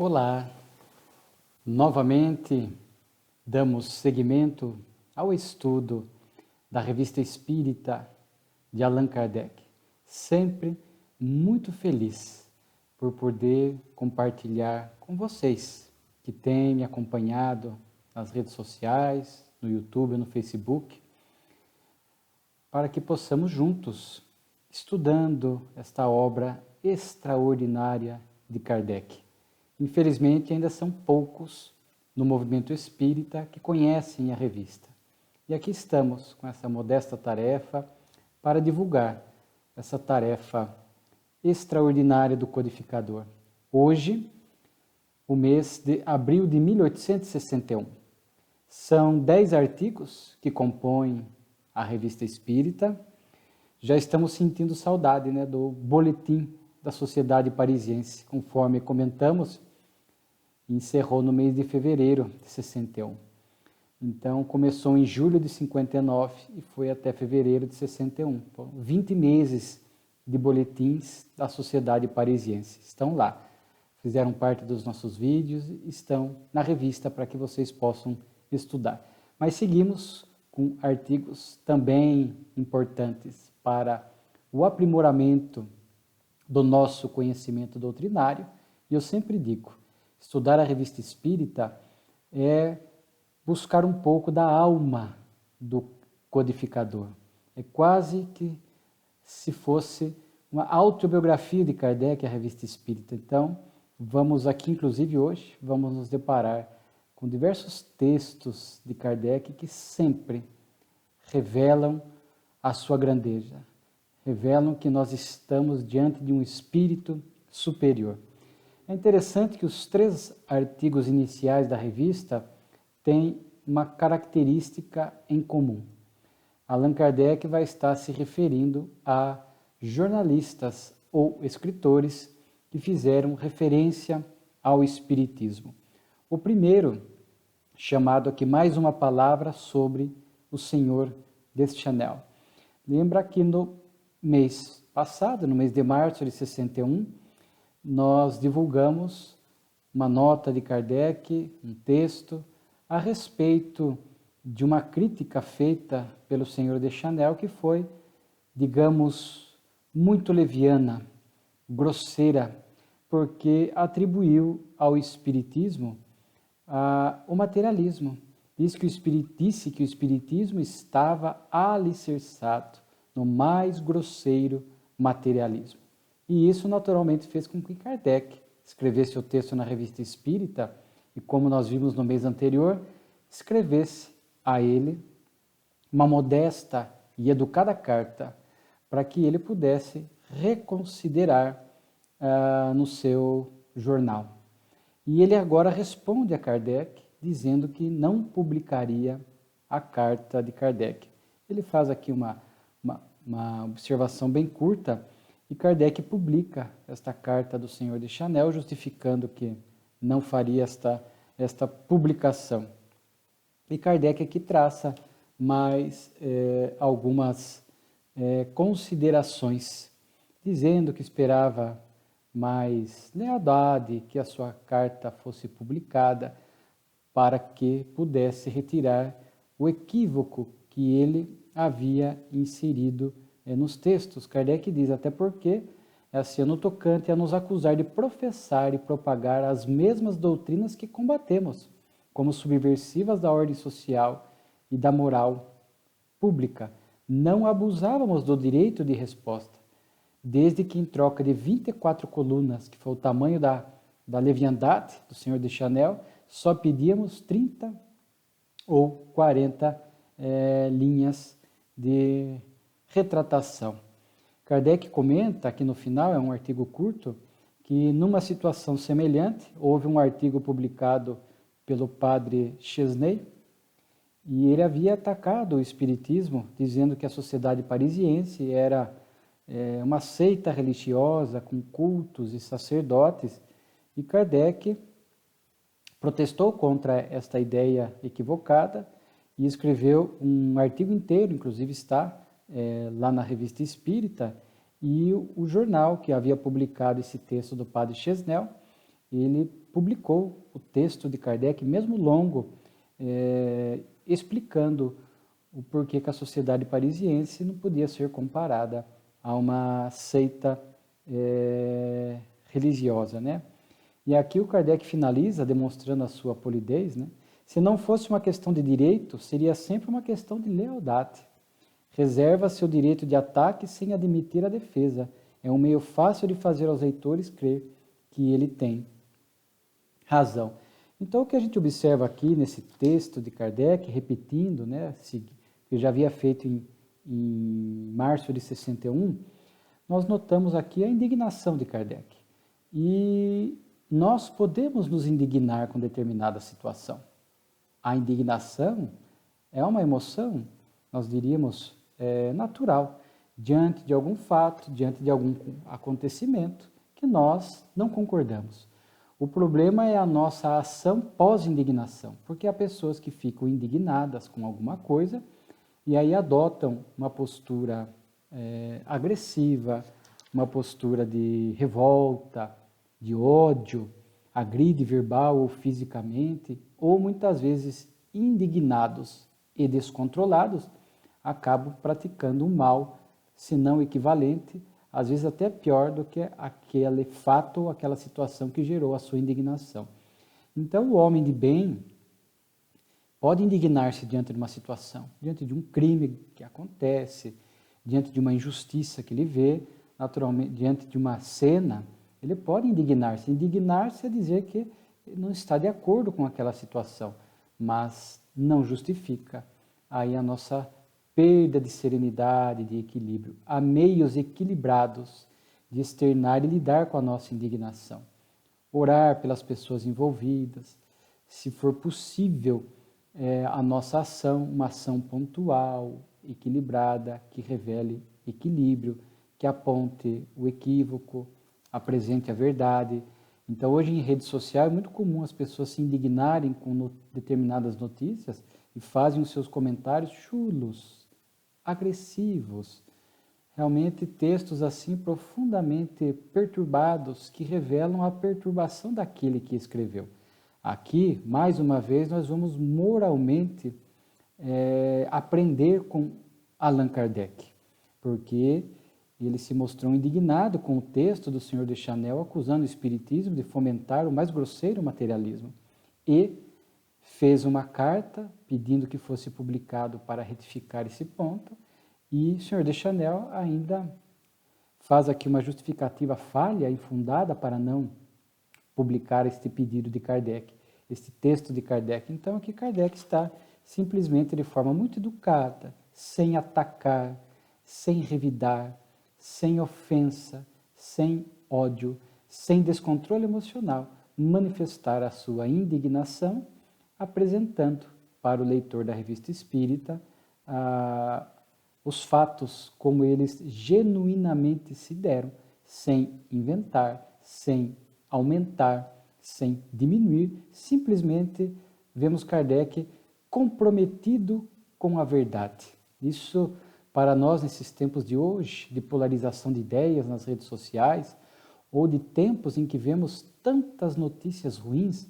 Olá, novamente damos seguimento ao estudo da Revista Espírita de Allan Kardec. Sempre muito feliz por poder compartilhar com vocês que têm me acompanhado nas redes sociais, no YouTube, no Facebook, para que possamos juntos, estudando esta obra extraordinária de Kardec. Infelizmente, ainda são poucos no movimento espírita que conhecem a revista. E aqui estamos com essa modesta tarefa para divulgar essa tarefa extraordinária do codificador. Hoje, o mês de abril de 1861. São 10 artigos que compõem a revista espírita. Já estamos sentindo saudade, do boletim da Sociedade Parisiense, conforme comentamos, encerrou no mês de fevereiro de 61. Então, começou em julho de 59 e foi até fevereiro de 61. 20 meses de boletins da Sociedade Parisiense. Estão lá. Fizeram parte dos nossos vídeos, estão na revista para que vocês possam estudar. Mas seguimos com artigos também importantes para o aprimoramento do nosso conhecimento doutrinário. E eu sempre digo, estudar a revista espírita é buscar um pouco da alma do codificador. É quase que se fosse uma autobiografia de Kardec, a revista espírita. Então, vamos aqui, inclusive hoje, vamos nos deparar com diversos textos de Kardec que sempre revelam a sua grandeza, revelam que nós estamos diante de um espírito superior. É interessante que os 3 artigos iniciais da revista têm uma característica em comum. Allan Kardec vai estar se referindo a jornalistas ou escritores que fizeram referência ao espiritismo. O primeiro, chamado aqui mais uma palavra sobre o Senhor Deschanel. Lembra que no mês passado, no mês de março de 61, nós divulgamos uma nota de Kardec, um texto, a respeito de uma crítica feita pelo Senhor Deschanel, que foi, digamos, muito leviana, grosseira, porque atribuiu ao Espiritismo o materialismo. Disse que o Espiritismo estava alicerçado no mais grosseiro materialismo. E isso naturalmente fez com que Kardec escrevesse o texto na Revista Espírita e, como nós vimos no mês anterior, escrevesse a ele uma modesta e educada carta para que ele pudesse reconsiderar no seu jornal. E ele agora responde a Kardec dizendo que não publicaria a carta de Kardec. Ele faz aqui uma observação bem curta, e Kardec publica esta carta do Senhor Deschanel, justificando que não faria esta publicação. E Kardec aqui traça mais algumas considerações, dizendo que esperava mais lealdade, que a sua carta fosse publicada, para que pudesse retirar o equívoco que ele havia inserido nos textos. Kardec diz, até porque é assim, no tocante a nos acusar de professar e propagar as mesmas doutrinas que combatemos, como subversivas da ordem social e da moral pública. Não abusávamos do direito de resposta, desde que em troca de 24 colunas, que foi o tamanho da leviandade do Senhor Deschanel, só pedíamos 30 ou 40 linhas de retratação. Kardec comenta aqui no final, é um artigo curto, que numa situação semelhante, houve um artigo publicado pelo padre Chesney, e ele havia atacado o espiritismo, dizendo que a Sociedade Parisiense era uma seita religiosa com cultos e sacerdotes, e Kardec protestou contra esta ideia equivocada e escreveu um artigo inteiro, inclusive está lá na Revista Espírita, e o jornal que havia publicado esse texto do padre Chesnel ele publicou o texto de Kardec, mesmo longo, explicando o porquê que a sociedade parisiense não podia ser comparada a uma seita religiosa, né? E aqui o Kardec finaliza demonstrando a sua polidez, né? Se não fosse uma questão de direito, seria sempre uma questão de lealdade. Reserva seu direito de ataque sem admitir a defesa. É um meio fácil de fazer aos leitores crer que ele tem razão. Então, o que a gente observa aqui nesse texto de Kardec, repetindo, né, que já havia feito em março de 61, nós notamos aqui a indignação de Kardec. E nós podemos nos indignar com determinada situação. A indignação é uma emoção, nós diríamos, natural, diante de algum fato, diante de algum acontecimento que nós não concordamos. O problema é a nossa ação pós-indignação, porque há pessoas que ficam indignadas com alguma coisa e aí adotam uma postura agressiva, uma postura de revolta, de ódio, agride verbal ou fisicamente, ou muitas vezes indignados e descontrolados, acabam praticando um mal, se não equivalente, às vezes até pior do que aquele fato ou aquela situação que gerou a sua indignação. Então, o homem de bem pode indignar-se diante de uma situação, diante de um crime que acontece, diante de uma injustiça que ele vê, naturalmente, diante de uma cena, ele pode indignar-se. Indignar-se é dizer que não está de acordo com aquela situação, mas não justifica aí a nossa perda de serenidade, de equilíbrio. Há meios equilibrados de externar e lidar com a nossa indignação. Orar pelas pessoas envolvidas, se for possível, a nossa ação, uma ação pontual, equilibrada, que revele equilíbrio, que aponte o equívoco, apresente a verdade. Então, hoje em rede social é muito comum as pessoas se indignarem com determinadas notícias e fazem os seus comentários chulos, agressivos, realmente textos assim profundamente perturbados que revelam a perturbação daquele que escreveu. Aqui, mais uma vez, nós vamos moralmente aprender com Allan Kardec, porque ele se mostrou indignado com o texto do Senhor de Chanel, acusando o Espiritismo de fomentar o mais grosseiro materialismo. E fez uma carta pedindo que fosse publicado para retificar esse ponto, e o Senhor de Chanel ainda faz aqui uma justificativa falha, infundada, para não publicar este pedido de Kardec, este texto de Kardec. Então, aqui Kardec está simplesmente de forma muito educada, sem atacar, sem revidar, sem ofensa, sem ódio, sem descontrole emocional, manifestar a sua indignação, apresentando para o leitor da Revista Espírita os fatos como eles genuinamente se deram, sem inventar, sem aumentar, sem diminuir, simplesmente vemos Kardec comprometido com a verdade. Isso, para nós, nesses tempos de hoje, de polarização de ideias nas redes sociais, ou de tempos em que vemos tantas notícias ruins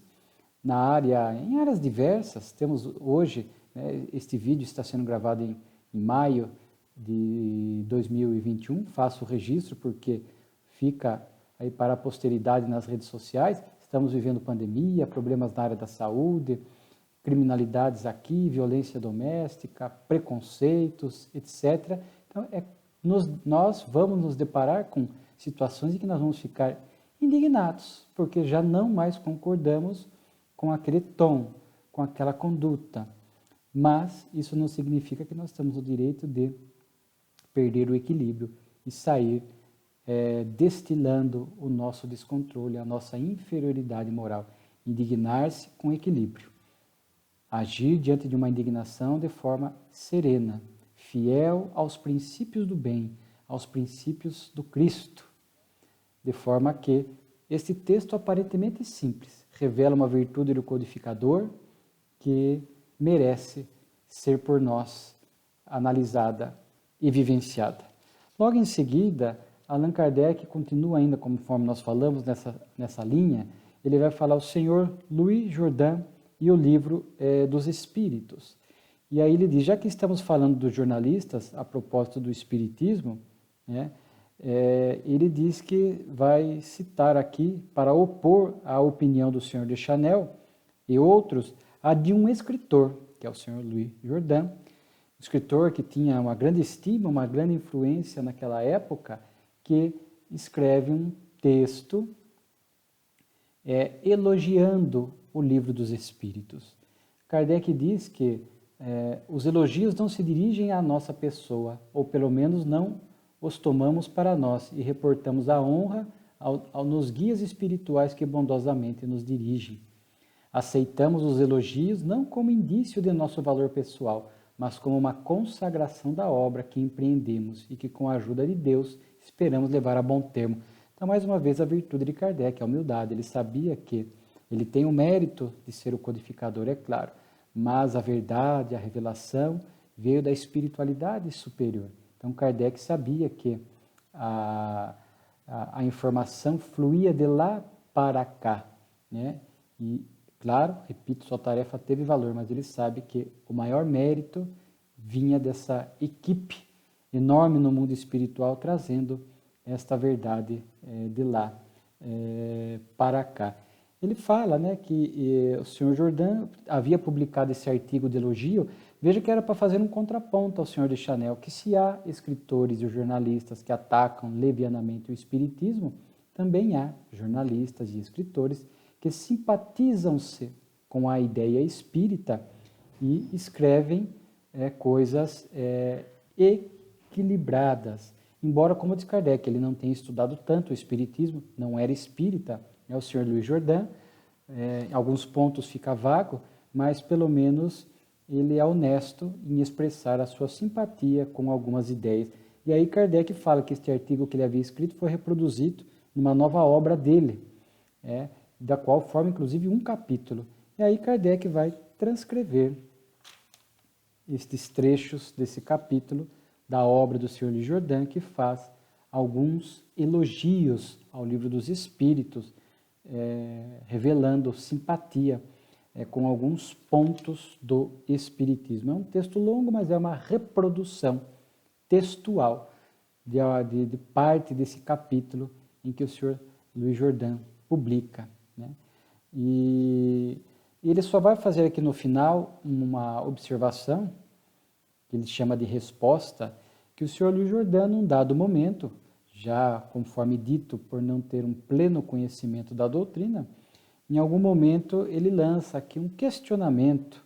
em áreas diversas. Temos hoje, né, este vídeo está sendo gravado em maio de 2021, faço o registro porque fica aí para a posteridade nas redes sociais. Estamos vivendo pandemia, problemas na área da saúde, criminalidades aqui, violência doméstica, preconceitos, etc. Então, nós vamos nos deparar com situações em que nós vamos ficar indignados, porque já não mais concordamos com aquele tom, com aquela conduta. Mas isso não significa que nós temos o direito de perder o equilíbrio e sair destilando o nosso descontrole, a nossa inferioridade moral. Indignar-se com equilíbrio. Agir diante de uma indignação de forma serena, fiel aos princípios do bem, aos princípios do Cristo, de forma que este texto aparentemente simples revela uma virtude do codificador que merece ser por nós analisada e vivenciada. Logo em seguida, Allan Kardec continua ainda, conforme nós falamos, nessa linha, ele vai falar o Senhor Louis Jourdain e o livro dos Espíritos. E aí ele diz, já que estamos falando dos jornalistas, a propósito do Espiritismo, né, ele diz que vai citar aqui, para opor a opinião do Senhor de Chanel e outros, a de um escritor, que é o Senhor Louis Jourdain, escritor que tinha uma grande estima, uma grande influência naquela época, que escreve um texto elogiando o Livro dos Espíritos. Kardec diz que os elogios não se dirigem à nossa pessoa, ou pelo menos não os tomamos para nós e reportamos a honra nos guias espirituais que bondosamente nos dirigem. Aceitamos os elogios não como indício de nosso valor pessoal, mas como uma consagração da obra que empreendemos e que, com a ajuda de Deus, esperamos levar a bom termo. Então, mais uma vez, a virtude de Kardec, a humildade. Ele sabia que ele tem o mérito de ser o codificador, é claro, mas a verdade, a revelação, veio da espiritualidade superior. Então, Kardec sabia que a informação fluía de lá para cá, né? E, claro, repito, sua tarefa teve valor, mas ele sabe que o maior mérito vinha dessa equipe enorme no mundo espiritual, trazendo esta verdade de lá para cá. Ele fala, né, que o Sr. Jourdain havia publicado esse artigo de elogio, veja que era para fazer um contraponto ao Sr. de Chanel, que se há escritores e jornalistas que atacam levianamente o espiritismo, também há jornalistas e escritores que simpatizam-se com a ideia espírita e escrevem coisas equilibradas. Embora, como diz Kardec, ele não tenha estudado tanto o espiritismo, não era espírita, o Sr. Louis Jourdain, em alguns pontos fica vago, mas pelo menos ele é honesto em expressar a sua simpatia com algumas ideias. E aí Kardec fala que este artigo que ele havia escrito foi reproduzido numa nova obra dele, da qual forma inclusive um capítulo. E aí Kardec vai transcrever estes trechos desse capítulo da obra do Sr. Louis Jourdain, que faz alguns elogios ao Livro dos Espíritos, revelando simpatia com alguns pontos do Espiritismo. É um texto longo, mas é uma reprodução textual de parte desse capítulo em que o Sr. Louis Jourdain publica, né? E ele só vai fazer aqui no final uma observação, que ele chama de resposta, que o Sr. Louis Jourdain, num dado momento, já conforme dito, por não ter um pleno conhecimento da doutrina, em algum momento ele lança aqui um questionamento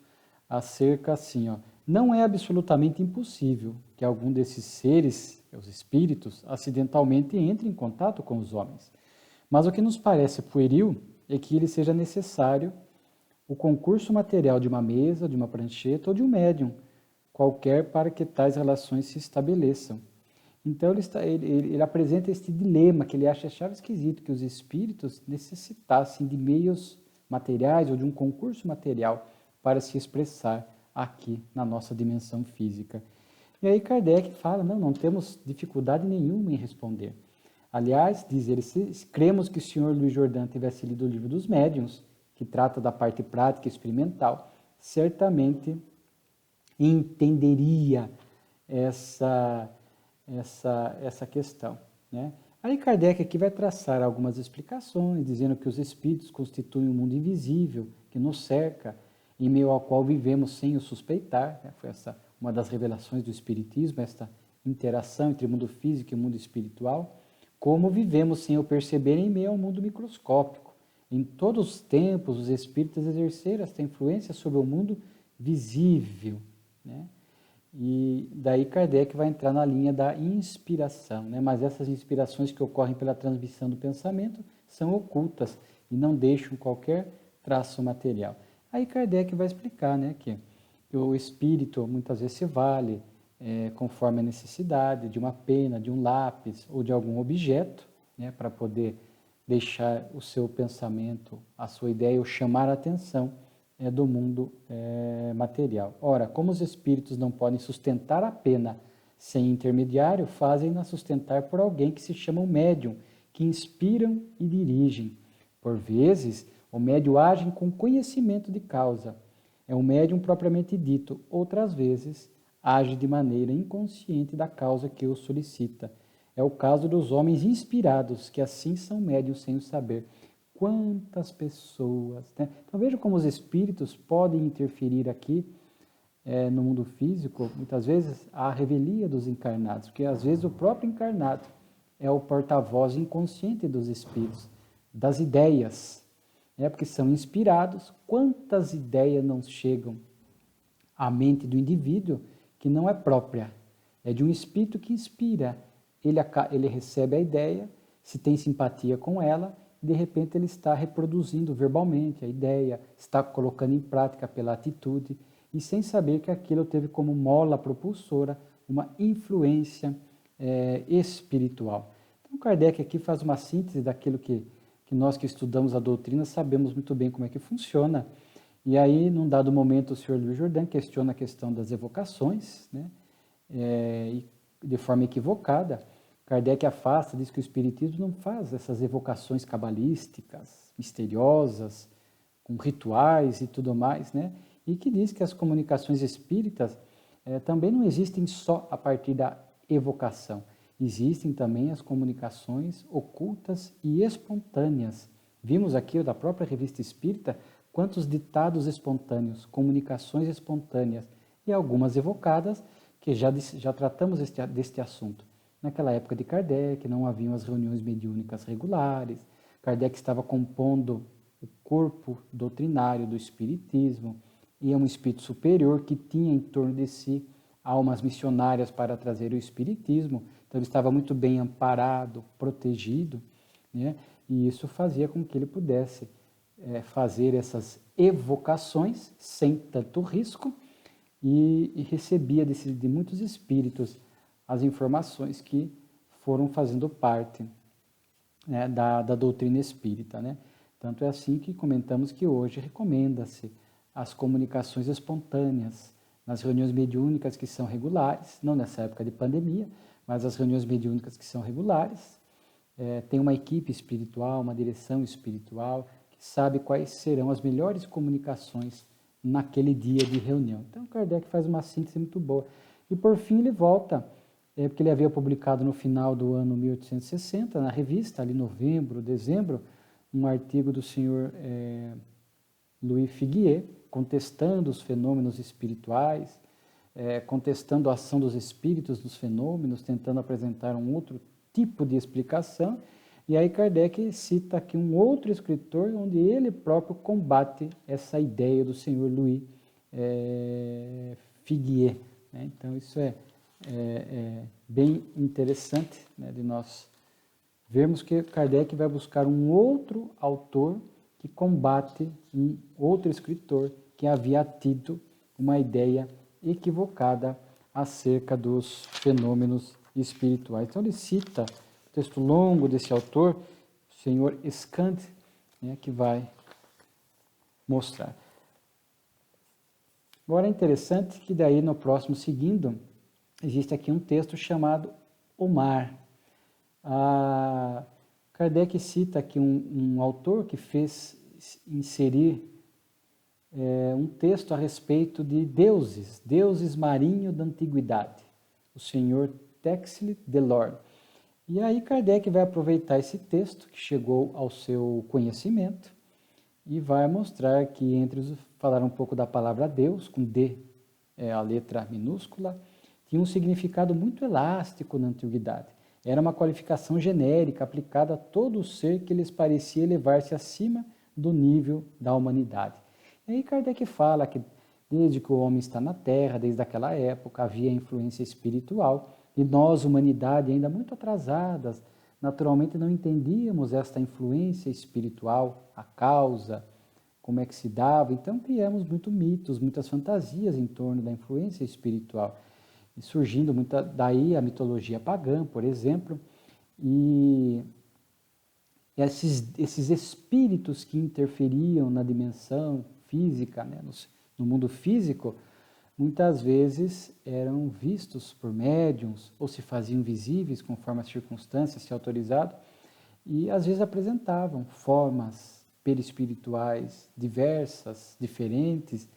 acerca assim, não é absolutamente impossível que algum desses seres, os espíritos, acidentalmente entre em contato com os homens. Mas o que nos parece pueril é que ele seja necessário o concurso material de uma mesa, de uma prancheta ou de um médium qualquer para que tais relações se estabeleçam. Então ele apresenta este dilema que ele achava esquisito, que os espíritos necessitassem de meios materiais ou de um concurso material para se expressar aqui na nossa dimensão física. E aí Kardec fala, não temos dificuldade nenhuma em responder. Aliás, diz ele, se cremos que o Sr. Louis Jourdain tivesse lido o Livro dos Médiuns, que trata da parte prática e experimental, certamente entenderia essa questão, né? Aí Kardec aqui vai traçar algumas explicações, dizendo que os espíritos constituem um mundo invisível que nos cerca, em meio ao qual vivemos sem o suspeitar, né? Foi essa uma das revelações do espiritismo, esta interação entre o mundo físico e o mundo espiritual, como vivemos sem o perceber em meio ao mundo microscópico. Em todos os tempos, os espíritos exerceram esta influência sobre o mundo visível, né? E daí Kardec vai entrar na linha da inspiração, né? Mas essas inspirações que ocorrem pela transmissão do pensamento são ocultas e não deixam qualquer traço material. Aí Kardec vai explicar, né, que o espírito muitas vezes se vale conforme a necessidade de uma pena, de um lápis ou de algum objeto, né, para poder deixar o seu pensamento, a sua ideia ou chamar a atenção do mundo material. Ora, como os espíritos não podem sustentar a pena sem intermediário, fazem-na sustentar por alguém que se chama o médium, que inspiram e dirigem. Por vezes, o médium age com conhecimento de causa. É um médium propriamente dito. Outras vezes, age de maneira inconsciente da causa que o solicita. É o caso dos homens inspirados, que assim são médiums sem o saber. Quantas pessoas, né? Então veja como os espíritos podem interferir aqui no mundo físico. Muitas vezes há a revelia dos encarnados, porque às vezes o próprio encarnado é o porta-voz inconsciente dos espíritos, das ideias, porque são inspirados. Quantas ideias não chegam à mente do indivíduo que não é própria, é de um espírito que inspira. Ele recebe a ideia, se tem simpatia com ela, de repente ele está reproduzindo verbalmente a ideia, está colocando em prática pela atitude, e sem saber que aquilo teve como mola propulsora uma influência espiritual. Então Kardec aqui faz uma síntese daquilo que nós que estudamos a doutrina sabemos muito bem como é que funciona. E aí, num dado momento, o senhor Luiz Jordan questiona a questão das evocações, né? E de forma equivocada. Kardec afasta, diz que o Espiritismo não faz essas evocações cabalísticas, misteriosas, com rituais e tudo mais, né? E que diz que as comunicações espíritas também não existem só a partir da evocação. Existem também as comunicações ocultas e espontâneas. Vimos aqui da própria Revista Espírita quantos ditados espontâneos, comunicações espontâneas e algumas evocadas, que já tratamos deste assunto. Naquela época de Kardec, não haviam as reuniões mediúnicas regulares, Kardec estava compondo o corpo doutrinário do Espiritismo, e é um espírito superior que tinha em torno de si almas missionárias para trazer o Espiritismo, então ele estava muito bem amparado, protegido, né? E isso fazia com que ele pudesse fazer essas evocações sem tanto risco e recebia de muitos espíritos as informações que foram fazendo parte, né, da doutrina espírita, né? Tanto é assim que comentamos que hoje recomenda-se as comunicações espontâneas nas reuniões mediúnicas que são regulares, não nessa época de pandemia, mas as reuniões mediúnicas que são regulares. Tem uma equipe espiritual, uma direção espiritual, que sabe quais serão as melhores comunicações naquele dia de reunião. Então, Kardec faz uma síntese muito boa. E, por fim, ele volta, porque ele havia publicado no final do ano 1860, na revista, ali novembro, dezembro, um artigo do senhor Louis Figuier, contestando os fenômenos espirituais, contestando a ação dos espíritos nos fenômenos, tentando apresentar um outro tipo de explicação. E aí Kardec cita aqui um outro escritor onde ele próprio combate essa ideia do senhor Louis Figuier, né? Então isso é bem interessante, né, de nós vermos que Kardec vai buscar um outro autor que combate um outro escritor que havia tido uma ideia equivocada acerca dos fenômenos espirituais. Então ele cita o texto longo desse autor, o senhor Skand, né, que vai mostrar. Agora é interessante que daí no próximo seguindo, existe aqui um texto chamado O Mar. Kardec cita aqui um autor que fez inserir um texto a respeito de deuses marinhos da antiguidade, o senhor Texile Delorme. E aí Kardec vai aproveitar esse texto que chegou ao seu conhecimento e vai mostrar que falar um pouco da palavra Deus, com D, a letra minúscula, tinha um significado muito elástico na antiguidade. Era uma qualificação genérica aplicada a todo ser que lhes parecia elevar-se acima do nível da humanidade. E aí Kardec fala que desde que o homem está na Terra, desde aquela época, havia influência espiritual e nós, humanidade, ainda muito atrasadas, naturalmente não entendíamos esta influência espiritual, a causa, como é que se dava. Então criamos muitos mitos, muitas fantasias em torno da influência espiritual. E surgindo daí a mitologia pagã, por exemplo, e esses espíritos que interferiam na dimensão física, né, no mundo físico, muitas vezes eram vistos por médiuns ou se faziam visíveis conforme as circunstâncias, se autorizado, e às vezes apresentavam formas perispirituais diversas, diferentes,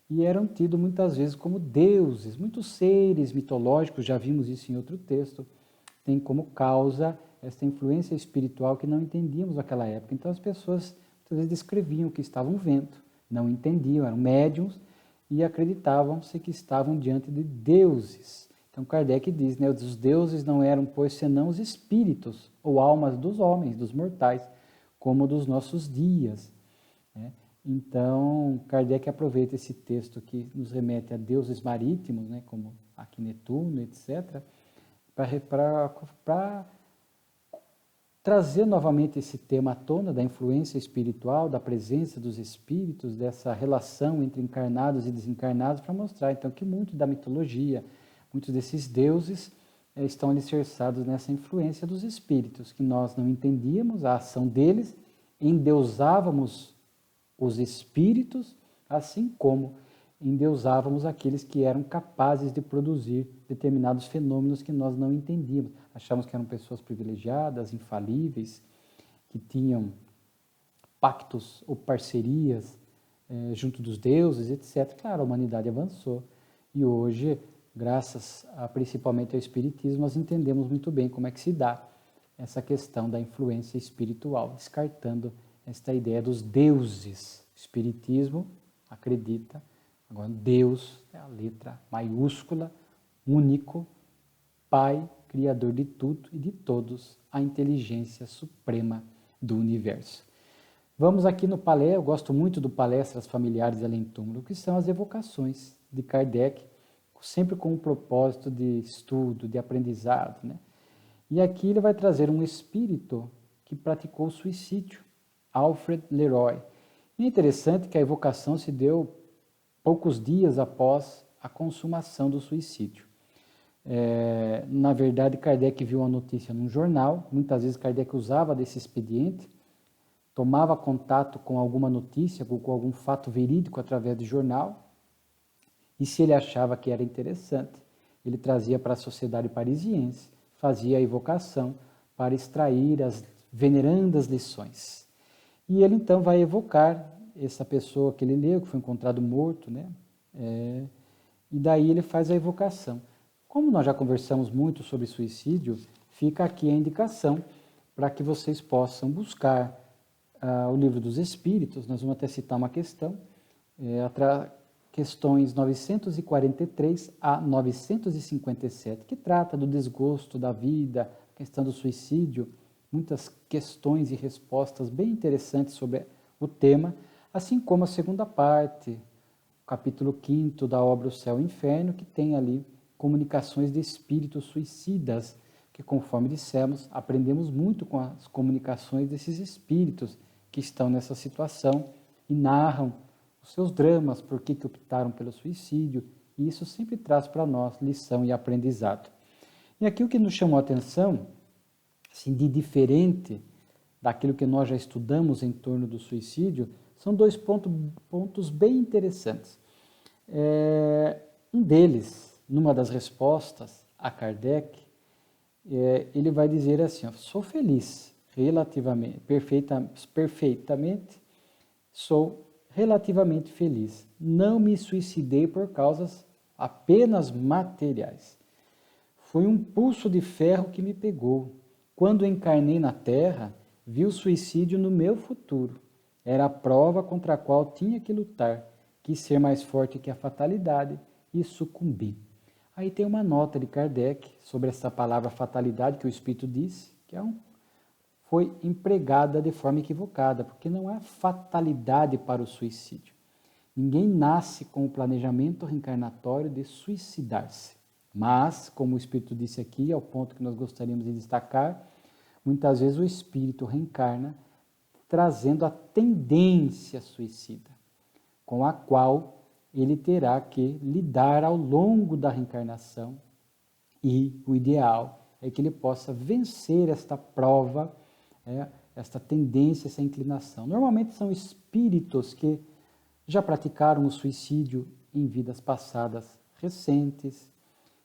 e eram tidos muitas vezes como deuses. Muitos seres mitológicos, já vimos isso em outro texto, têm como causa esta influência espiritual que não entendíamos naquela época. Então as pessoas muitas vezes descreviam o que estavam vendo, não entendiam, eram médiums e acreditavam-se que estavam diante de deuses. Então Kardec diz, né, os deuses não eram, pois, senão os espíritos ou almas dos homens, dos mortais, como dos nossos dias, né? Então, Kardec aproveita esse texto que nos remete a deuses marítimos, né, como aqui Netuno, etc., para trazer novamente esse tema à tona da influência espiritual, da presença dos espíritos, dessa relação entre encarnados e desencarnados, para mostrar então que muito da mitologia, muitos desses deuses estão alicerçados nessa influência dos espíritos, que nós não entendíamos a ação deles, endeusávamos os espíritos, assim como endeusávamos aqueles que eram capazes de produzir determinados fenômenos que nós não entendíamos. Achávamos que eram pessoas privilegiadas, infalíveis, que tinham pactos ou parcerias junto dos deuses, etc. Claro, a humanidade avançou e hoje, graças principalmente ao Espiritismo, nós entendemos muito bem como é que se dá essa questão da influência espiritual, descartando esta ideia dos deuses. O Espiritismo acredita, agora Deus é a letra maiúscula, único, Pai, Criador de tudo e de todos, a inteligência suprema do universo. Vamos aqui no palestra, eu gosto muito do Palestras Familiares Além Túmulo, que são as evocações de Kardec, sempre com um propósito de estudo, de aprendizado, né? E aqui ele vai trazer um espírito que praticou suicídio, Alfred Leroy. E é interessante que a evocação se deu poucos dias após a consumação do suicídio. Na verdade, Kardec viu a notícia num jornal, muitas vezes Kardec usava desse expediente, tomava contato com alguma notícia, com algum fato verídico através de jornal, e se ele achava que era interessante, ele trazia para a sociedade parisiense, fazia a evocação para extrair as venerandas lições. E ele então vai evocar essa pessoa que ele leu, que foi encontrado morto, né? E daí ele faz a evocação. Como nós já conversamos muito sobre suicídio, fica aqui a indicação para que vocês possam buscar o Livro dos Espíritos. Nós vamos até citar uma questão, questões 943 a 957, que trata do desgosto da vida, questão do suicídio, muitas questões e respostas bem interessantes sobre o tema, assim como a segunda parte, o capítulo 5º da obra O Céu e o Inferno, que tem ali comunicações de espíritos suicidas, que conforme dissemos, aprendemos muito com as comunicações desses espíritos que estão nessa situação e narram os seus dramas, por que optaram pelo suicídio, e isso sempre traz para nós lição e aprendizado. E aqui o que nos chamou a atenção, assim, de diferente daquilo que nós já estudamos em torno do suicídio, são dois pontos bem interessantes. Um deles, numa das respostas a Kardec, ele vai dizer assim, sou feliz, relativamente, perfeitamente, sou relativamente feliz. Não me suicidei por causas apenas materiais. Foi um pulso de ferro que me pegou. Quando encarnei na Terra, vi o suicídio no meu futuro. Era a prova contra a qual tinha que lutar. Quis ser mais forte que a fatalidade e sucumbi. Aí tem uma nota de Kardec sobre essa palavra fatalidade que o Espírito disse, que foi empregada de forma equivocada, porque não há fatalidade para o suicídio. Ninguém nasce com o planejamento reencarnatório de suicidar-se. Mas, como o Espírito disse aqui, é o ponto que nós gostaríamos de destacar, muitas vezes o Espírito reencarna trazendo a tendência suicida, com a qual ele terá que lidar ao longo da reencarnação, e o ideal é que ele possa vencer esta prova, esta tendência, essa inclinação. Normalmente são espíritos que já praticaram o suicídio em vidas passadas recentes,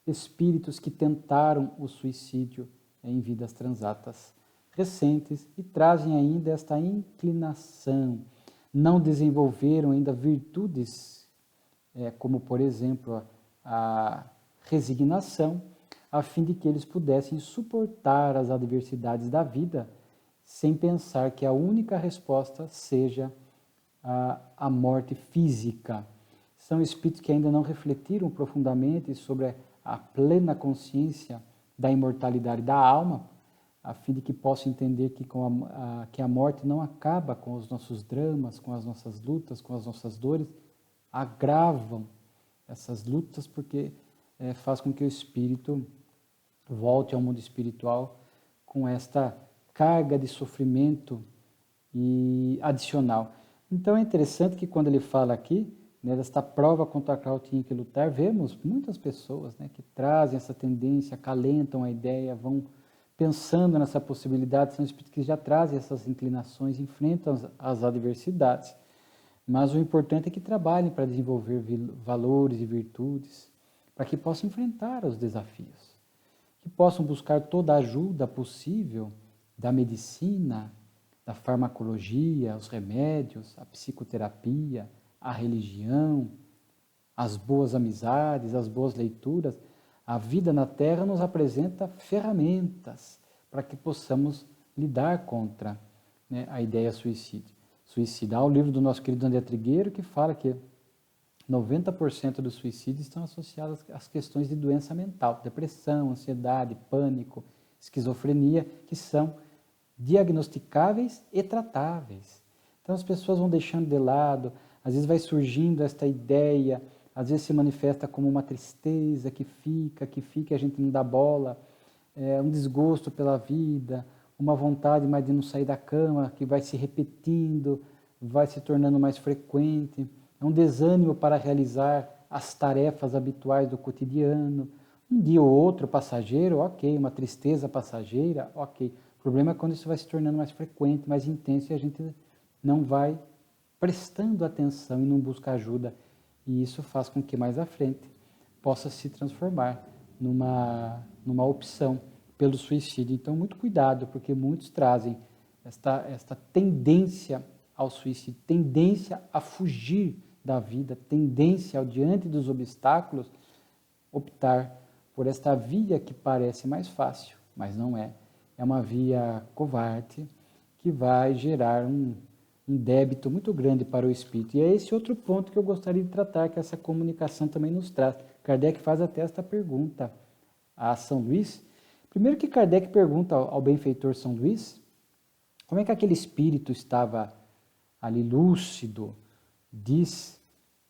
espíritos que tentaram o suicídio em vidas transatas recentes e trazem ainda esta inclinação. Não desenvolveram ainda virtudes, como, por exemplo, a resignação, a fim de que eles pudessem suportar as adversidades da vida sem pensar que a única resposta seja a morte física. São espíritos que ainda não refletiram profundamente sobre a plena consciência da imortalidade da alma, a fim de que possam entender que a morte não acaba com os nossos dramas, com as nossas lutas, com as nossas dores, agravam essas lutas porque faz com que o espírito volte ao mundo espiritual com esta carga de sofrimento e adicional. Então é interessante que quando ele fala aqui, desta prova contra a qual tinha que lutar, vemos muitas pessoas que trazem essa tendência, acalentam a ideia, vão pensando nessa possibilidade, são espíritos que já trazem essas inclinações, enfrentam as adversidades. Mas o importante é que trabalhem para desenvolver valores e virtudes, para que possam enfrentar os desafios, que possam buscar toda a ajuda possível da medicina, da farmacologia, os remédios, a psicoterapia, a religião, as boas amizades, as boas leituras. A vida na Terra nos apresenta ferramentas para que possamos lidar contra a ideia suicídio. Há o livro do nosso querido André Trigueiro que fala que 90% dos suicídios estão associados às questões de doença mental, depressão, ansiedade, pânico, esquizofrenia, que são diagnosticáveis e tratáveis. Então as pessoas vão deixando de lado, às vezes vai surgindo esta ideia, às vezes se manifesta como uma tristeza que fica, e a gente não dá bola, um desgosto pela vida, uma vontade mais de não sair da cama, que vai se repetindo, vai se tornando mais frequente, é um desânimo para realizar as tarefas habituais do cotidiano, um dia ou outro passageiro, ok, uma tristeza passageira, ok. O problema é quando isso vai se tornando mais frequente, mais intenso, e a gente não vai prestando atenção e não busca ajuda. E isso faz com que mais à frente possa se transformar numa opção pelo suicídio. Então, muito cuidado, porque muitos trazem esta tendência ao suicídio, tendência a fugir da vida, tendência, diante dos obstáculos, optar por esta via que parece mais fácil, mas não é. É uma via covarde que vai gerar um débito muito grande para o espírito. E é esse outro ponto que eu gostaria de tratar, que essa comunicação também nos traz. Kardec faz até esta pergunta a São Luís. Primeiro que Kardec pergunta ao benfeitor São Luís, como é que aquele espírito estava ali lúcido, diz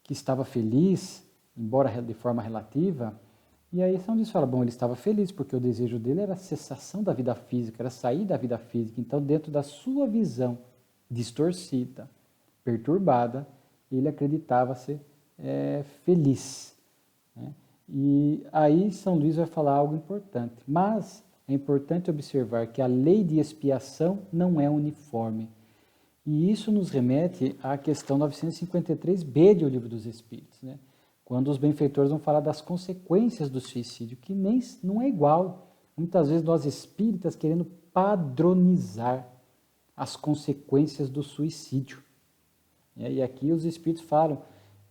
que estava feliz, embora de forma relativa, e aí São Luís fala, bom, ele estava feliz porque o desejo dele era a cessação da vida física, era sair da vida física. Então, dentro da sua visão distorcida, perturbada, ele acreditava ser feliz. E aí São Luís vai falar algo importante, mas é importante observar que a lei de expiação não é uniforme. E isso nos remete à questão 953b do Livro dos Espíritos, quando os benfeitores vão falar das consequências do suicídio, que não é igual. Muitas vezes nós espíritas querendo padronizar as consequências do suicídio. E aqui os espíritos falam,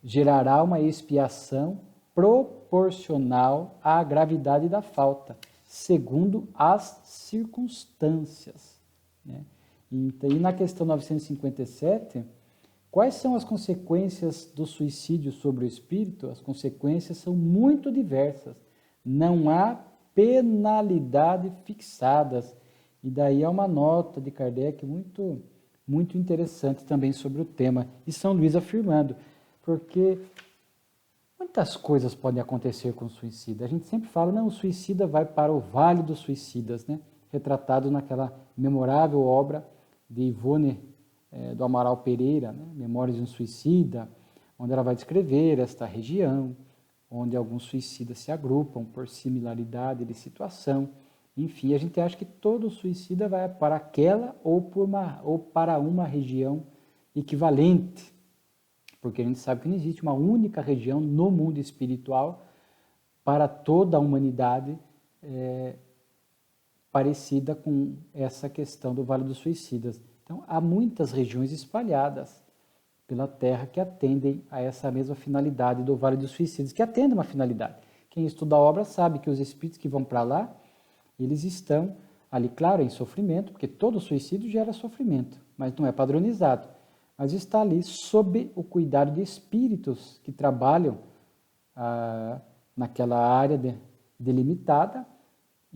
gerará uma expiação proporcional à gravidade da falta, segundo as circunstâncias. E na questão 957, quais são as consequências do suicídio sobre o espírito? As consequências são muito diversas. Não há penalidade fixadas. E daí há uma nota de Kardec muito, muito interessante também sobre o tema. E São Luís afirmando, porque muitas coisas podem acontecer com o suicida. A gente sempre fala, não, o suicida vai para o Vale dos Suicidas, retratado naquela memorável obra de Ivone do Amaral Pereira, Memórias de um Suicida, onde ela vai descrever esta região, onde alguns suicidas se agrupam por similaridade de situação. Enfim, a gente acha que todo suicida vai para aquela ou para uma região equivalente, porque a gente sabe que não existe uma única região no mundo espiritual para toda a humanidade parecida com essa questão do Vale dos Suicidas. Então, há muitas regiões espalhadas pela Terra que atendem a essa mesma finalidade do Vale dos Suicidas, que atendem uma finalidade. Quem estuda a obra sabe que os espíritos que vão para lá, eles estão ali, claro, em sofrimento, porque todo suicídio gera sofrimento, mas não é padronizado. Mas está ali sob o cuidado de espíritos que trabalham naquela área delimitada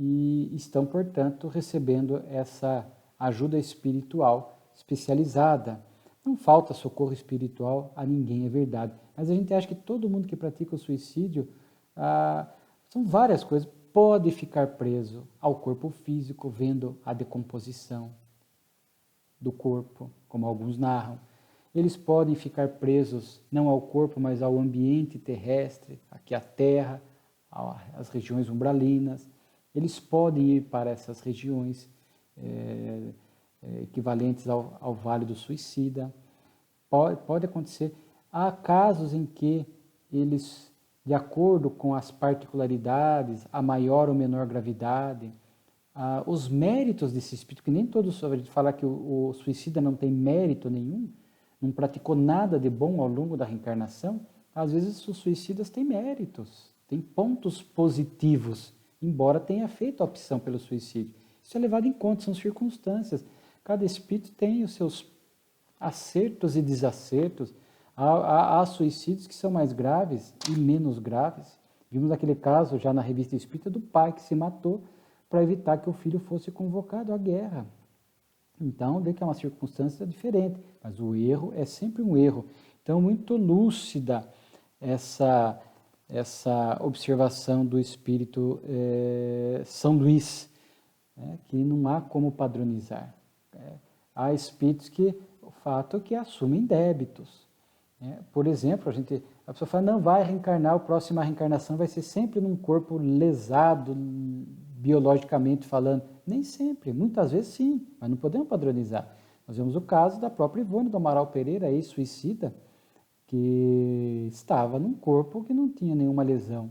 e estão, portanto, recebendo essa ajuda espiritual especializada. Não falta socorro espiritual a ninguém, é verdade. Mas a gente acha que todo mundo que pratica o suicídio, são várias coisas, pode ficar preso ao corpo físico, vendo a decomposição do corpo, como alguns narram. Eles podem ficar presos não ao corpo, mas ao ambiente terrestre, aqui a terra, as regiões umbralinas. Eles podem ir para essas regiões equivalentes ao Vale do Suicida. Pode acontecer. Há casos em que eles, de acordo com as particularidades, a maior ou menor gravidade, os méritos desse espírito, que nem todos, a gente fala que o suicida não tem mérito nenhum, não praticou nada de bom ao longo da reencarnação, às vezes os suicidas têm méritos, têm pontos positivos, embora tenha feito a opção pelo suicídio. Isso é levado em conta, são circunstâncias. Cada espírito tem os seus acertos e desacertos. Há suicídios que são mais graves e menos graves. Vimos aquele caso já na Revista Espírita do pai que se matou para evitar que o filho fosse convocado à guerra. Então, vê que é uma circunstância diferente, mas o erro é sempre um erro. Então, muito lúcida essa observação do Espírito São Luís, que não há como padronizar. Há espíritos que, o fato é que assumem débitos. Por exemplo, a pessoa fala, não, vai reencarnar, a próxima reencarnação vai ser sempre num corpo lesado, biologicamente falando. Nem sempre, muitas vezes sim, mas não podemos padronizar. Nós vemos o caso da própria Ivone do Amaral Pereira, ex-suicida, que estava num corpo que não tinha nenhuma lesão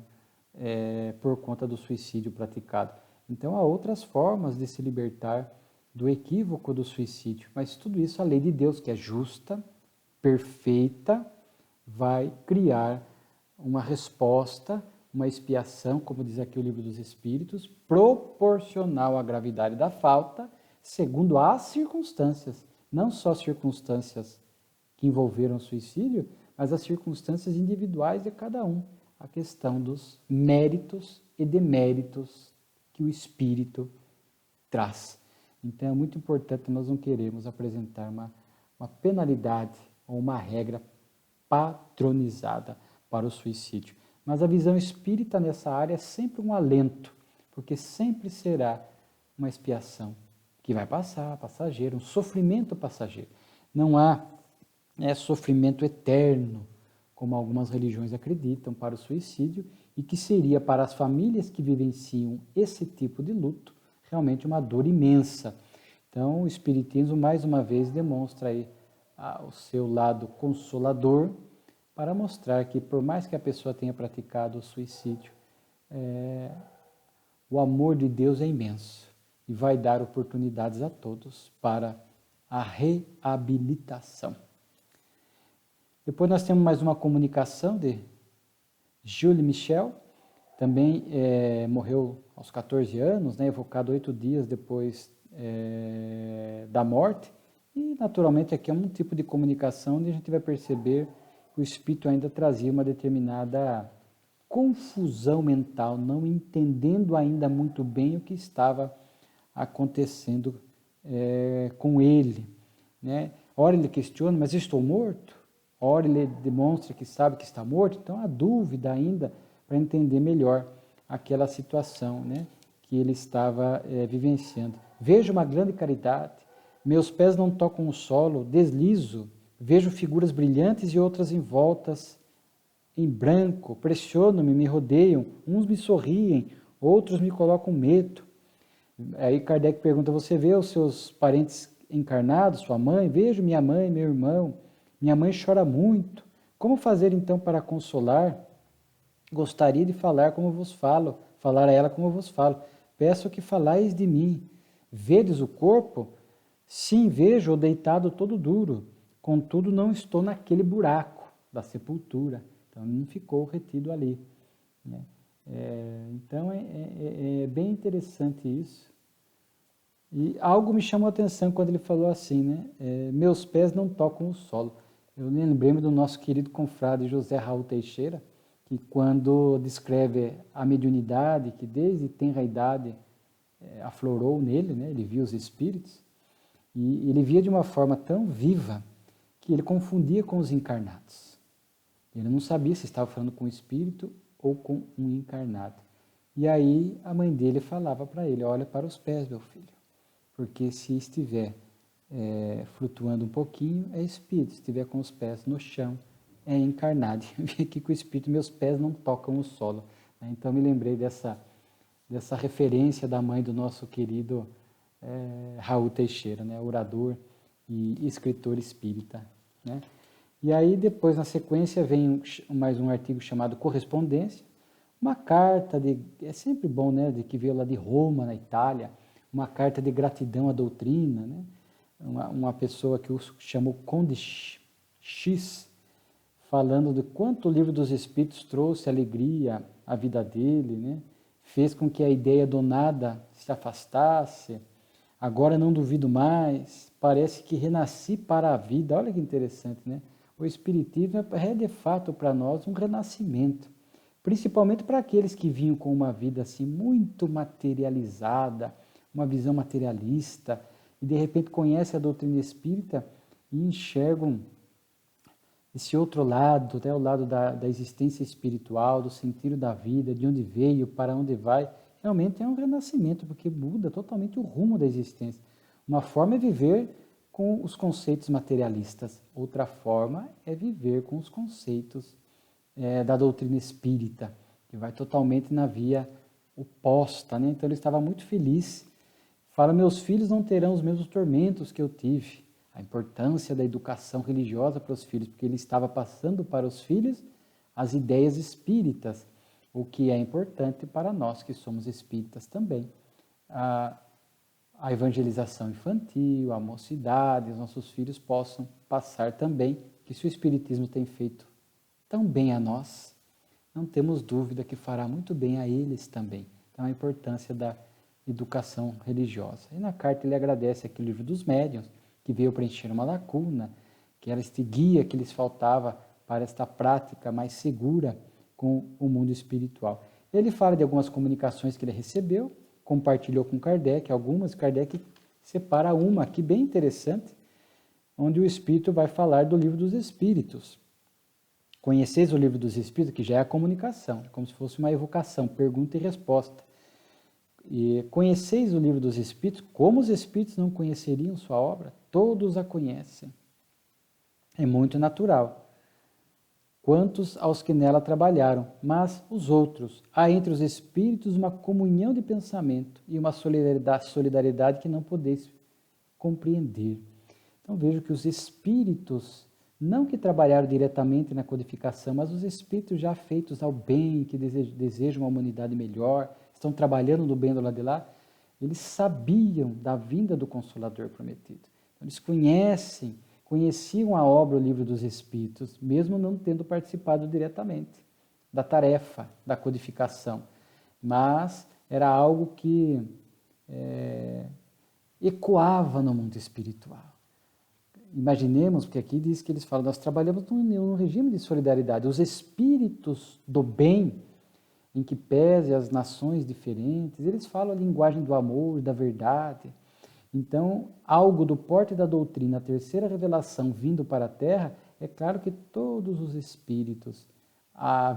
por conta do suicídio praticado. Então, há outras formas de se libertar do equívoco do suicídio, mas tudo isso a lei de Deus, que é justa, perfeita, vai criar uma resposta, uma expiação, como diz aqui o Livro dos Espíritos, proporcional à gravidade da falta, segundo as circunstâncias, não só circunstâncias que envolveram o suicídio, mas as circunstâncias individuais de cada um, a questão dos méritos e deméritos que o espírito traz. Então é muito importante, nós não queremos apresentar uma penalidade ou uma regra patronizada para o suicídio. Mas a visão espírita nessa área é sempre um alento, porque sempre será uma expiação que vai passar, passageiro, um sofrimento passageiro. Não há sofrimento eterno, como algumas religiões acreditam, para o suicídio, e que seria para as famílias que vivenciam esse tipo de luto, realmente uma dor imensa. Então, o Espiritismo, mais uma vez, demonstra aí o seu lado consolador, para mostrar que, por mais que a pessoa tenha praticado o suicídio, o amor de Deus é imenso e vai dar oportunidades a todos para a reabilitação. Depois nós temos mais uma comunicação de Jules Michel, também morreu aos 14 anos, evocado 8 dias depois da morte, e naturalmente aqui é um tipo de comunicação onde a gente vai perceber que o espírito ainda trazia uma determinada confusão mental, não entendendo ainda muito bem o que estava acontecendo com ele. Ora ele questiona, mas eu estou morto? Ora ele demonstra que sabe que está morto? Então há dúvida ainda para entender melhor aquela situação que ele estava vivenciando. Vejo uma grande caridade, meus pés não tocam o solo, deslizo, vejo figuras brilhantes e outras envoltas em branco, pressionam-me, me rodeiam, uns me sorriem, outros me colocam medo. Aí Kardec pergunta, você vê os seus parentes encarnados, sua mãe? Vejo minha mãe, meu irmão, minha mãe chora muito. Como fazer então para consolar? Gostaria de falar como vos falo, falar a ela como vos falo, peço que falais de mim. Vedes o corpo? Sim, vejo-o deitado todo duro, contudo não estou naquele buraco da sepultura, então não ficou retido ali, né? Então é bem interessante isso. E algo me chamou a atenção quando ele falou assim, né? Meus pés não tocam o solo. Eu lembrei-me do nosso querido confrade José Raul Teixeira, que quando descreve a mediunidade, que desde tenra idade aflorou nele, né? Ele via os espíritos, e ele via de uma forma tão viva que ele confundia com os encarnados. Ele não sabia se estava falando com o espírito ou com um encarnado. E aí a mãe dele falava para ele, olha para os pés, meu filho, porque se estiver flutuando um pouquinho, é espírito, se estiver com os pés no chão, é encarnado. Eu vi aqui com o espírito, meus pés não tocam o solo. Então me lembrei dessa referência da mãe do nosso querido Raul Teixeira, né? Orador e escritor espírita, né? E aí depois, na sequência, vem mais um artigo chamado Correspondência, uma carta é sempre bom, né, de que veio lá de Roma, na Itália, uma carta de gratidão à doutrina, né? Uma pessoa que o chamou Conde X, falando de quanto o Livro dos Espíritos trouxe alegria à vida dele, né? Fez com que a ideia do nada se afastasse. Agora não duvido mais, parece que renasci para a vida. Olha que interessante, né? O Espiritismo é de fato para nós um renascimento, principalmente para aqueles que vinham com uma vida assim muito materializada, uma visão materialista, e de repente conhecem a doutrina espírita e enxergam esse outro lado, né, o lado da existência espiritual, do sentido da vida, de onde veio, para onde vai. Realmente é um renascimento, porque muda totalmente o rumo da existência. Uma forma é viver com os conceitos materialistas, outra forma é viver com os conceitos da doutrina espírita, que vai totalmente na via oposta, né? Então ele estava muito feliz. Fala, meus filhos não terão os mesmos tormentos que eu tive. A importância da educação religiosa para os filhos, porque ele estava passando para os filhos as ideias espíritas, o que é importante para nós que somos espíritas também. A evangelização infantil, a mocidade, os nossos filhos possam passar também, que se o Espiritismo tem feito tão bem a nós, não temos dúvida que fará muito bem a eles também. Então, a importância da educação religiosa. E na carta ele agradece aqui o Livro dos Médiuns, que veio preencher uma lacuna, que era este guia que lhes faltava para esta prática mais segura com o mundo espiritual. Ele fala de algumas comunicações que ele recebeu, compartilhou com Kardec, algumas, Kardec separa uma aqui bem interessante, onde o Espírito vai falar do Livro dos Espíritos. Conheceis o Livro dos Espíritos, que já é a comunicação, como se fosse uma evocação, pergunta e resposta. E conheceis o Livro dos Espíritos, como os Espíritos não conheceriam sua obra? Todos a conhecem. É muito natural. Quantos aos que nela trabalharam, mas os outros. Há entre os espíritos uma comunhão de pensamento e uma solidariedade que não podeis compreender. Então vejo que os espíritos, não que trabalharam diretamente na codificação, mas os espíritos já feitos ao bem, que desejam uma humanidade melhor, estão trabalhando no bem do lado de lá, eles sabiam da vinda do Consolador prometido. Então, eles conheciam a obra, o Livro dos Espíritos, mesmo não tendo participado diretamente da tarefa da codificação. Mas era algo que ecoava no mundo espiritual. Imaginemos, porque aqui diz que eles falam, nós trabalhamos num regime de solidariedade. Os espíritos do bem, em que pese as nações diferentes, eles falam a linguagem do amor, da verdade. Então, algo do porte da doutrina, a terceira revelação vindo para a Terra, é claro que todos os espíritos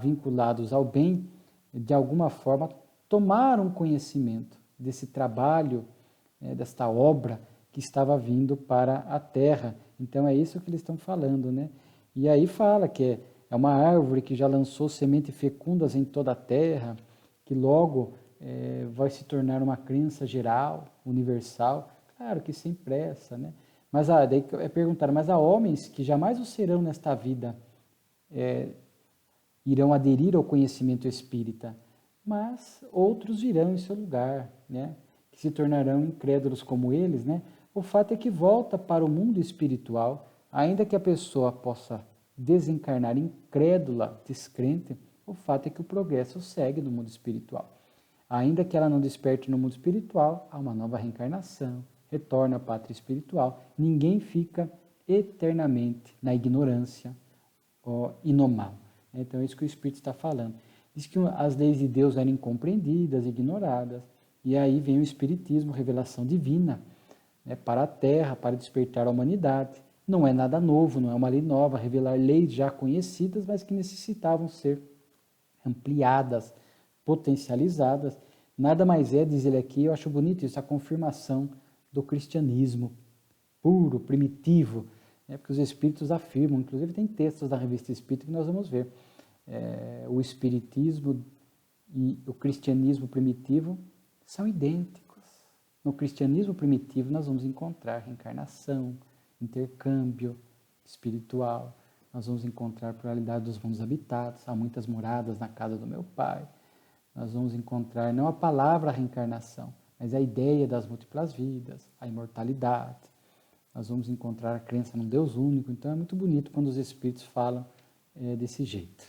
vinculados ao bem, de alguma forma, tomaram conhecimento desse trabalho, desta obra que estava vindo para a Terra. Então, é isso que eles estão falando, né? E aí fala que é uma árvore que já lançou sementes fecundas em toda a Terra, que logo vai se tornar uma crença geral, universal. Claro que sem pressa, né? Mas daí é perguntar, mas há homens que jamais o serão nesta vida, irão aderir ao conhecimento espírita. mas outros virão em seu lugar, né? Que se tornarão incrédulos como eles, né? O fato é que volta para o mundo espiritual, ainda que a pessoa possa desencarnar incrédula, descrente, o fato é que o progresso segue no mundo espiritual. Ainda que ela não desperte no mundo espiritual, há uma nova reencarnação, retorna à pátria espiritual. Ninguém fica eternamente na ignorância e no mal. Então é isso que o Espírito está falando. Diz que as leis de Deus eram incompreendidas, ignoradas, e aí vem o Espiritismo, revelação divina, né, para a Terra, para despertar a humanidade. Não é nada novo, não é uma lei nova, revelar leis já conhecidas, mas que necessitavam ser ampliadas, potencializadas. Nada mais é, diz ele aqui, eu acho bonito isso, a confirmação do cristianismo puro, primitivo, né, porque os Espíritos afirmam, inclusive tem textos da Revista Espírita que nós vamos ver, o Espiritismo e o cristianismo primitivo são idênticos. No cristianismo primitivo nós vamos encontrar reencarnação, intercâmbio espiritual, nós vamos encontrar a pluralidade dos mundos habitados, há muitas moradas na casa do meu Pai. Nós vamos encontrar não a palavra reencarnação, mas a ideia das múltiplas vidas, a imortalidade. Nós vamos encontrar a crença num Deus único. Então é muito bonito quando os Espíritos falam desse jeito,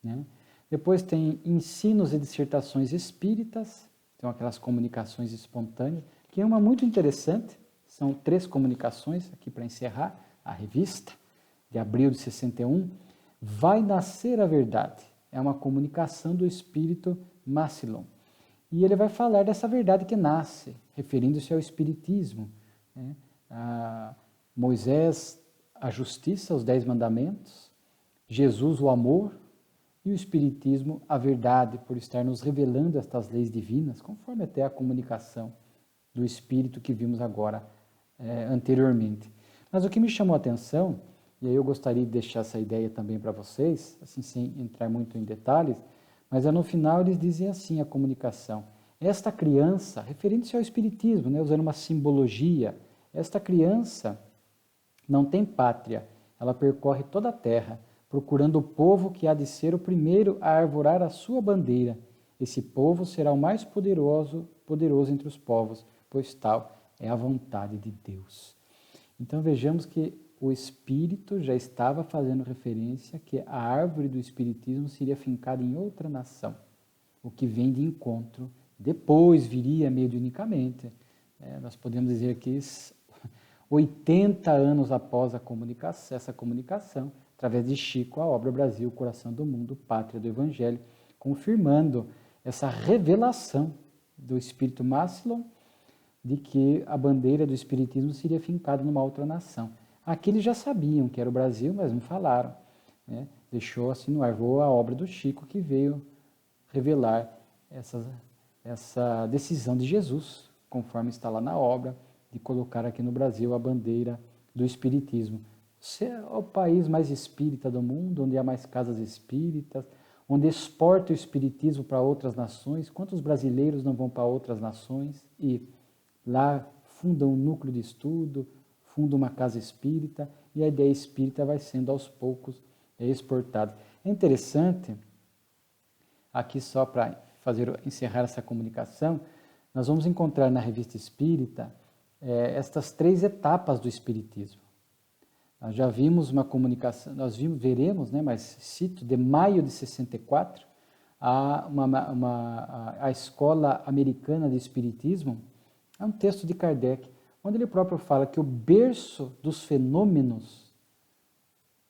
né? Depois tem ensinos e dissertações espíritas, então aquelas comunicações espontâneas, que é uma muito interessante, são 3 comunicações, aqui para encerrar a revista, de abril de 61, Vai Nascer a Verdade, é uma comunicação do Espírito Massillon, e ele vai falar dessa verdade que nasce, referindo-se ao Espiritismo, né? Moisés, a justiça, os 10 mandamentos, Jesus, o amor, e o Espiritismo, a verdade, por estar nos revelando estas leis divinas, conforme até a comunicação do Espírito que vimos agora anteriormente. Mas o que me chamou a atenção, e aí eu gostaria de deixar essa ideia também para vocês, assim sem entrar muito em detalhes, mas no final eles dizem assim a comunicação, esta criança, referindo-se ao Espiritismo, né, usando uma simbologia, esta criança não tem pátria, ela percorre toda a terra, procurando o povo que há de ser o primeiro a arvorar a sua bandeira. Esse povo será o mais poderoso entre os povos, pois tal é a vontade de Deus. Então vejamos que o Espírito já estava fazendo referência que a árvore do Espiritismo seria fincada em outra nação, o que vem de encontro. Depois viria mediunicamente. Nós podemos dizer que 80 anos após essa comunicação, através de Chico, a obra Brasil, Coração do Mundo, Pátria do Evangelho, confirmando essa revelação do Espírito Massillon de que a bandeira do Espiritismo seria fincada numa outra nação. Aqui eles já sabiam que era o Brasil, mas não falaram, né? Deixou assim no ar, a obra do Chico que veio revelar essa decisão de Jesus, conforme está lá na obra, de colocar aqui no Brasil a bandeira do Espiritismo. Você é o país mais espírita do mundo, onde há mais casas espíritas, onde exporta o espiritismo para outras nações. Quantos brasileiros não vão para outras nações e lá fundam um núcleo de estudo, fundam uma casa espírita, e a ideia espírita vai sendo aos poucos exportada. É interessante, aqui só para encerrar essa comunicação, nós vamos encontrar na Revista Espírita estas 3 etapas do Espiritismo. Nós já vimos uma comunicação, veremos, né, mas cito, de maio de 64, a Escola Americana de Espiritismo, é um texto de Kardec, onde ele próprio fala que o berço dos fenômenos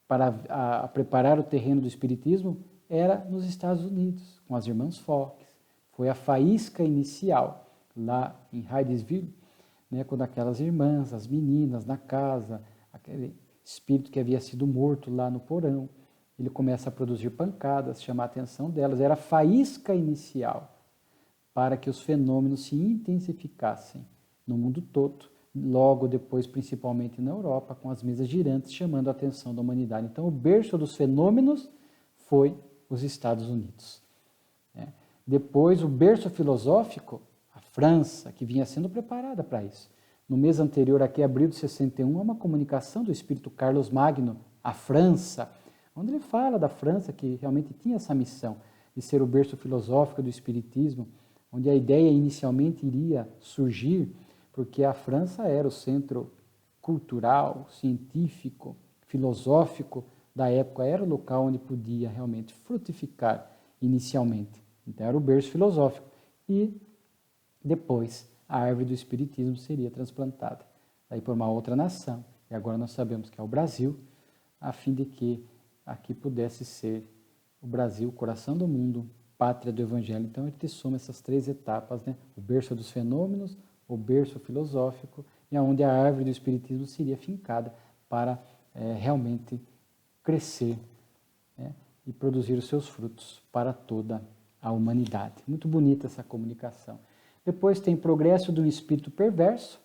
para preparar o terreno do Espiritismo era nos Estados Unidos, com as irmãs Fox. Foi a faísca inicial, lá em Hydesville, né, quando aquelas irmãs, as meninas na casa, aquele espírito que havia sido morto lá no porão, ele começa a produzir pancadas, chamar a atenção delas. Era a faísca inicial para que os fenômenos se intensificassem no mundo todo, logo depois, principalmente na Europa, com as mesas girantes, chamando a atenção da humanidade. Então, o berço dos fenômenos foi os Estados Unidos. Depois, o berço filosófico, a França, que vinha sendo preparada para isso. No mês anterior, aqui, abril de 61, há uma comunicação do espírito Carlos Magno à França, onde ele fala da França, que realmente tinha essa missão de ser o berço filosófico do Espiritismo, onde a ideia inicialmente iria surgir, porque a França era o centro cultural, científico, filosófico da época, era o local onde podia realmente frutificar inicialmente. Então era o berço filosófico. E depois a árvore do Espiritismo seria transplantada aí por uma outra nação. E agora nós sabemos que é o Brasil, a fim de que aqui pudesse ser o Brasil, o coração do mundo, pátria do Evangelho. Então, ele soma essas três etapas, né? O berço dos fenômenos, o berço filosófico, e onde a árvore do Espiritismo seria fincada para realmente crescer, né? E produzir os seus frutos para toda a humanidade. Muito bonita essa comunicação. Depois tem progresso do espírito perverso.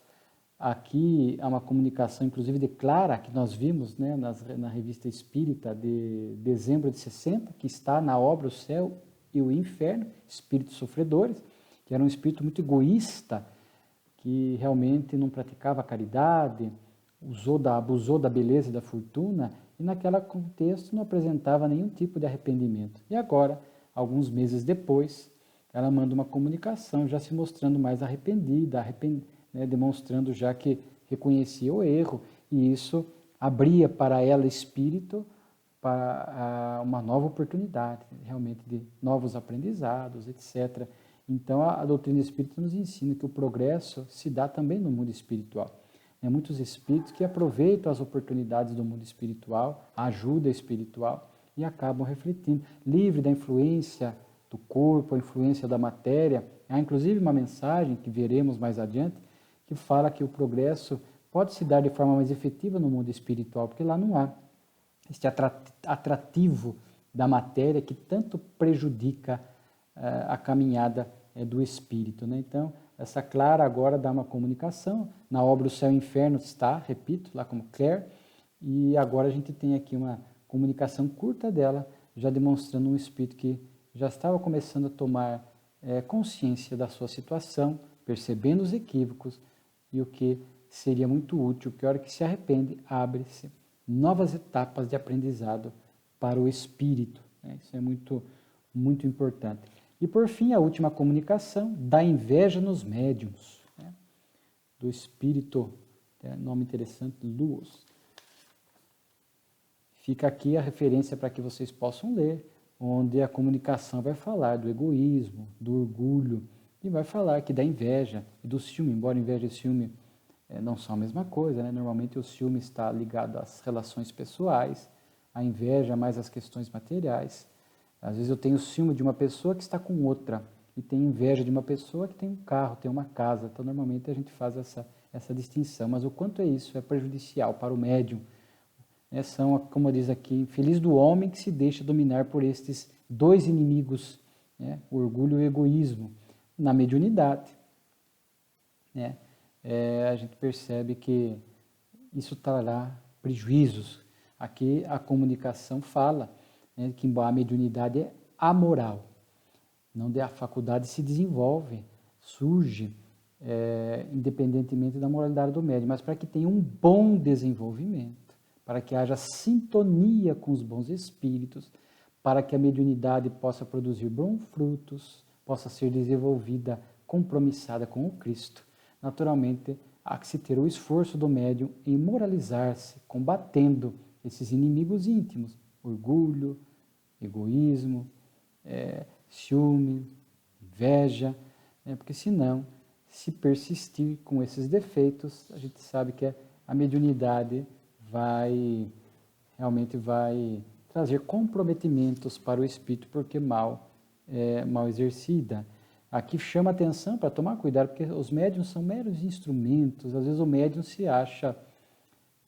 Aqui há uma comunicação, inclusive declara, que nós vimos, né, na Revista Espírita de dezembro de 60, que está na obra O Céu e o Inferno, espíritos sofredores, que era um espírito muito egoísta, que realmente não praticava a caridade, abusou da beleza e da fortuna, e naquele contexto não apresentava nenhum tipo de arrependimento. E agora, alguns meses depois, ela manda uma comunicação já se mostrando mais arrependida, né, demonstrando já que reconhecia o erro, e isso abria para ela, espírito, para uma nova oportunidade, realmente de novos aprendizados, etc. Então, a doutrina espírita nos ensina que o progresso se dá também no mundo espiritual. Muitos espíritos que aproveitam as oportunidades do mundo espiritual, a ajuda espiritual, e acabam refletindo, livre da influência do corpo, a influência da matéria. Há inclusive uma mensagem que veremos mais adiante, que fala que o progresso pode se dar de forma mais efetiva no mundo espiritual, porque lá não há este atrativo da matéria que tanto prejudica a caminhada do espírito, né? Então, essa Clara agora dá uma comunicação, na obra O Céu e o Inferno está, repito, lá como Claire, e agora a gente tem aqui uma comunicação curta dela, já demonstrando um espírito que já estava começando a tomar consciência da sua situação, percebendo os equívocos, e o que seria muito útil, que a hora que se arrepende, abre-se novas etapas de aprendizado para o espírito, né? Isso é muito, muito importante. E por fim, a última comunicação, da inveja nos médiuns, né? Do espírito, nome interessante, Luz. Fica aqui a referência para que vocês possam ler, onde a comunicação vai falar do egoísmo, do orgulho, e vai falar aqui da inveja e do ciúme, embora inveja e ciúme não são a mesma coisa, né? Normalmente o ciúme está ligado às relações pessoais, a inveja mais às questões materiais. Às vezes eu tenho ciúme de uma pessoa que está com outra, e tenho inveja de uma pessoa que tem um carro, tem uma casa. Então, normalmente a gente faz essa distinção. Mas o quanto isso é prejudicial para o médium, né? São, como diz aqui, feliz do homem que se deixa dominar por estes dois inimigos, né? O orgulho e o egoísmo, na mediunidade, né? A gente percebe que isso trará prejuízos. Aqui a comunicação fala, né, que a mediunidade é amoral, não a faculdade se desenvolve, surge, independentemente da moralidade do médium, mas para que tenha um bom desenvolvimento, para que haja sintonia com os bons espíritos, para que a mediunidade possa produzir bons frutos, possa ser desenvolvida, compromissada com o Cristo. Naturalmente, há que se ter o esforço do médium em moralizar-se, combatendo esses inimigos íntimos, orgulho, egoísmo, ciúme, inveja, porque senão, se persistir com esses defeitos, a gente sabe que a mediunidade realmente vai trazer comprometimentos para o espírito, porque mal exercida. Aqui chama atenção para tomar cuidado, porque os médiuns são meros instrumentos. Às vezes o médium se acha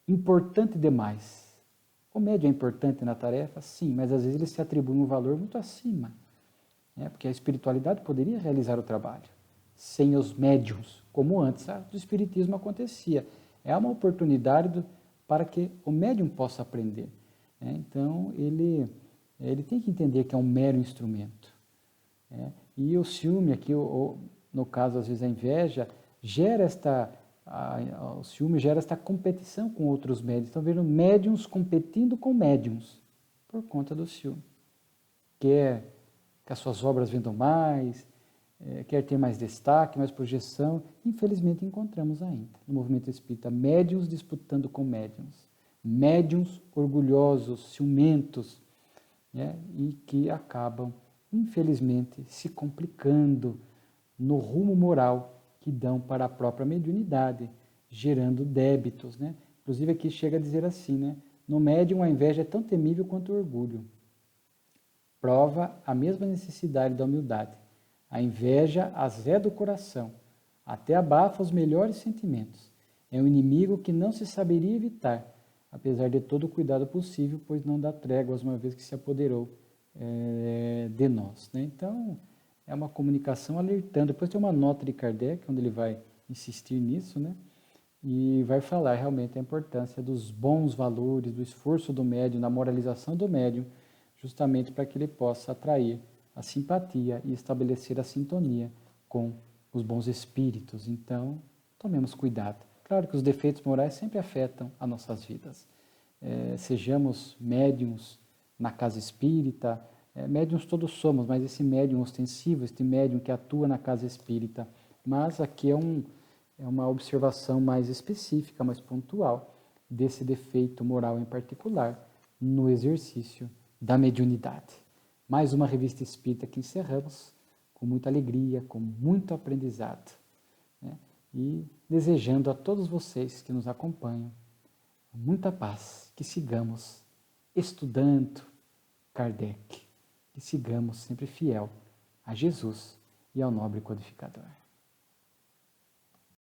importante demais. O médium é importante na tarefa? Sim, mas às vezes ele se atribui um valor muito acima, né? Porque a espiritualidade poderia realizar o trabalho sem os médiuns, como antes do espiritismo acontecia. É uma oportunidade para que o médium possa aprender, né? Então, ele tem que entender que é um mero instrumento, né? E o ciúme aqui, no caso, às vezes a inveja, o ciúme gera esta competição com outros médiums. Estão vendo médiums competindo com médiums por conta do ciúme. Quer que as suas obras vendam mais, quer ter mais destaque, mais projeção. Infelizmente encontramos ainda no movimento espírita médiuns disputando com médiuns, médiuns orgulhosos, ciumentos, né? E que acabam, infelizmente, se complicando no rumo moral que dão para a própria mediunidade, gerando débitos, né? Inclusive aqui chega a dizer assim, né? No médium a inveja é tão temível quanto o orgulho. Prova a mesma necessidade da humildade. A inveja azeda o coração, até abafa os melhores sentimentos. É um inimigo que não se saberia evitar, apesar de todo o cuidado possível, pois não dá tréguas uma vez que se apoderou de nós, né? Então, é uma comunicação alertando. Depois tem uma nota de Kardec, onde ele vai insistir nisso, né? E vai falar realmente a importância dos bons valores, do esforço do médium, da moralização do médium, justamente para que ele possa atrair a simpatia e estabelecer a sintonia com os bons espíritos. Então, tomemos cuidado. Claro que os defeitos morais sempre afetam as nossas vidas. Sejamos médiums na casa espírita, médiums todos somos, mas esse médium ostensivo, este médium que atua na casa espírita, mas aqui é uma observação mais específica, mais pontual, desse defeito moral em particular, no exercício da mediunidade. Mais uma revista espírita que encerramos com muita alegria, com muito aprendizado, né? E desejando a todos vocês que nos acompanham muita paz, que sigamos estudando Kardec, que sigamos sempre fiel a Jesus e ao nobre codificador.